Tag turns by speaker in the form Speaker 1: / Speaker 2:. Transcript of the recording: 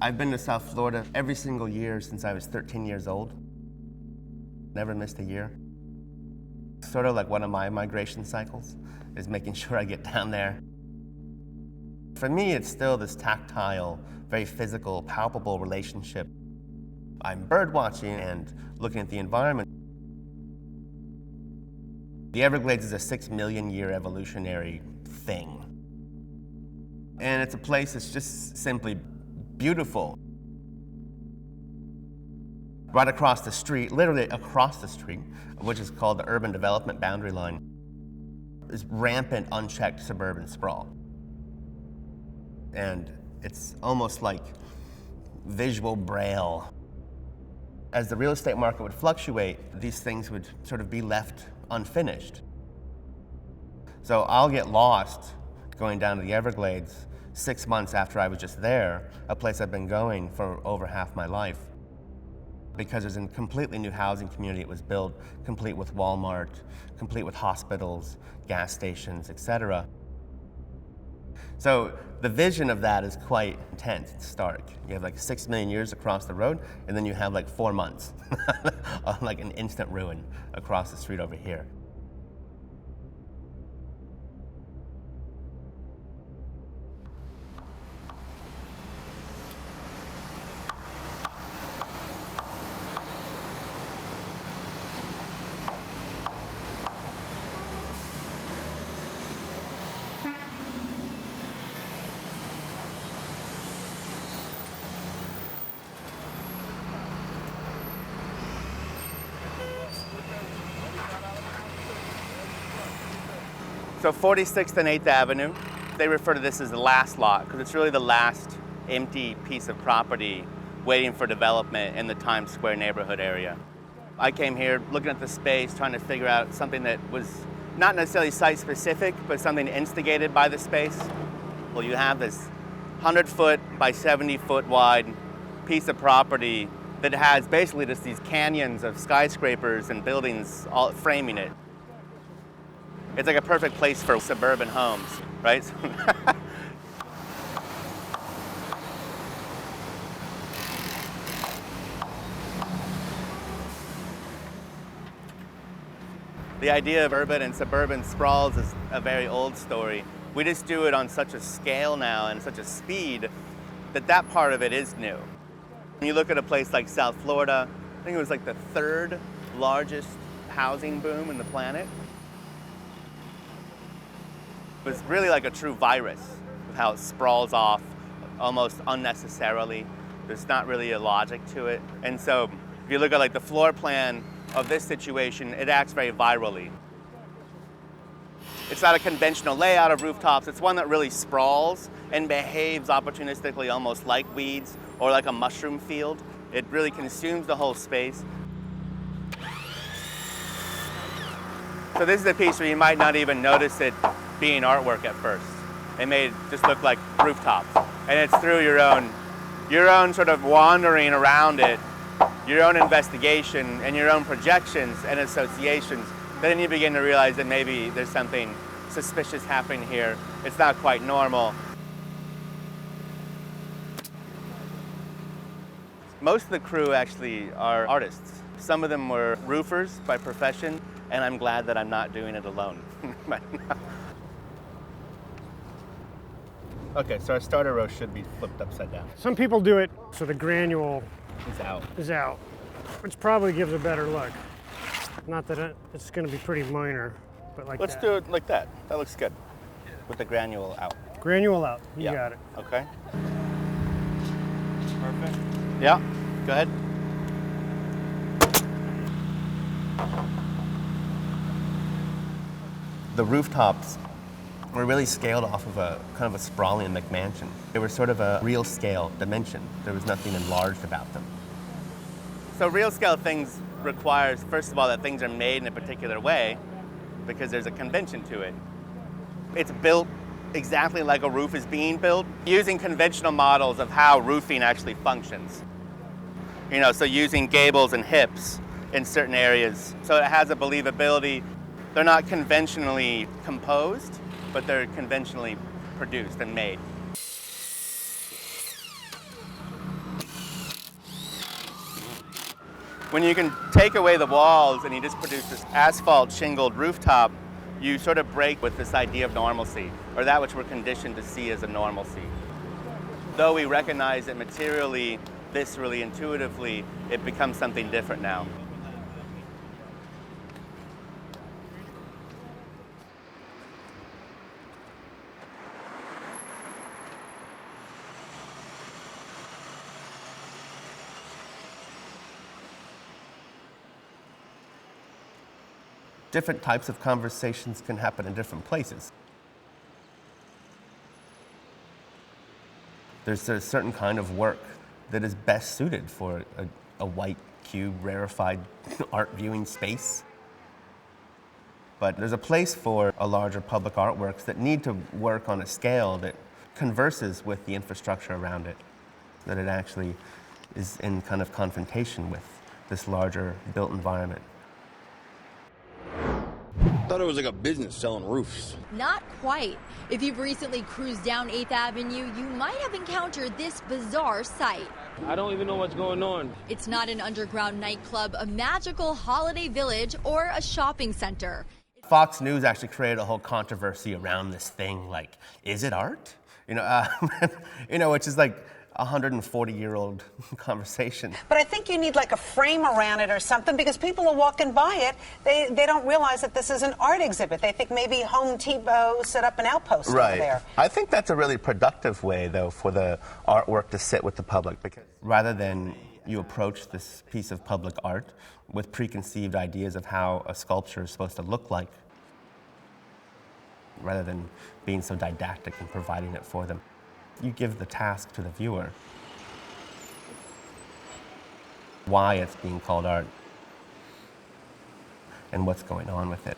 Speaker 1: I've been to South Florida every single year since I was 13 years old. Never missed a year. Sort of like one of my migration cycles is making sure I get down there. For me, it's still this tactile, very physical, palpable relationship. I'm bird watching and looking at the environment. The Everglades is a 6 million year evolutionary thing. And it's a place that's just simply beautiful. Right across the street, literally across the street, which is called the urban development boundary line, is rampant, unchecked suburban sprawl. And it's almost like visual braille. As the real estate market would fluctuate, these things would sort of be left unfinished. So I'll get lost going down to the Everglades 6 months after I was just there, a place I've been going for over half my life, because there's a completely new housing community. It was built complete with Walmart, complete with hospitals, gas stations, etc. So the vision of that is quite intense. It's stark. You have like 6 million years across the road, and then you have like 4 months, like an instant ruin across the street over here. So 46th and 8th Avenue, they refer to this as the last lot because it's really the last empty piece of property waiting for development in the Times Square neighborhood area. I came here looking at the space, trying to figure out something that was not necessarily site-specific, but something instigated by the space. Well, you have this 100-foot by 70-foot wide piece of property that has basically just these canyons of skyscrapers and buildings all framing it. It's like a perfect place for suburban homes, right? The idea of urban and suburban sprawls is a very old story. We just do it on such a scale now and such a speed that that part of it is new. When you look at a place like South Florida, I think it was like the 3rd largest housing boom in the planet. It was really like a true virus with how it sprawls off almost unnecessarily. There's not really a logic to it. And so if you look at like the floor plan of this situation, it acts very virally. It's not a conventional layout of rooftops. It's one that really sprawls and behaves opportunistically, almost like weeds or like a mushroom field. It really consumes the whole space. So this is a piece where you might not even notice it being artwork at first. It may just look like rooftops. And it's through your own sort of wandering around it, your own investigation and your own projections and associations, then you begin to realize that maybe there's something suspicious happening here. It's not quite normal. Most of the crew actually are artists. Some of them were roofers by profession, and I'm glad that I'm not doing it alone. Okay, so our starter row should be flipped upside down.
Speaker 2: Some people do it so the granule
Speaker 1: is out,
Speaker 2: which probably gives a better look. Not that it's going to be pretty minor, but like
Speaker 1: Let's do it like that. That looks good. With the granule out.
Speaker 2: Granule out, you got it.
Speaker 1: Okay. Perfect. Yeah, go ahead. The rooftops were really scaled off of a kind of a sprawling McMansion. They were sort of a real scale dimension. There was nothing enlarged about them. So real scale things requires, first of all, that things are made in a particular way because there's a convention to it. It's built exactly like a roof is being built, using conventional models of how roofing actually functions. You know, so using gables and hips in certain areas. So it has a believability. They're not conventionally composed, but they're conventionally produced and made. When you can take away the walls and you just produce this asphalt shingled rooftop, you sort of break with this idea of normalcy, or that which we're conditioned to see as a normalcy. Though we recognize it materially, viscerally, intuitively, it becomes something different now. Different types of conversations can happen in different places. There's a certain kind of work that is best suited for a white cube, rarefied art viewing space. But there's a place for a larger public artworks that need to work on a scale that converses with the infrastructure around it, that it actually is in kind of confrontation with this larger built environment.
Speaker 3: I thought it was like a business selling roofs.
Speaker 4: Not quite. If you've recently cruised down 8th Avenue, you might have encountered this bizarre sight.
Speaker 5: I don't even know what's going on.
Speaker 4: It's not an underground nightclub, a magical holiday village, or a shopping center.
Speaker 1: Fox News actually created a whole controversy around this thing, like, is it art? Which is like a 140-year-old conversation.
Speaker 6: But I think you need like a frame around it or something, because people are walking by it. They don't realize that this is an art exhibit. They think maybe Home Depot set up an outpost over there.
Speaker 1: I think that's a really productive way, though, for the artwork to sit with the public, because rather than you approach this piece of public art with preconceived ideas of how a sculpture is supposed to look like, rather than being so didactic and providing it for them, you give the task to the viewer. Why it's being called art and what's going on with it.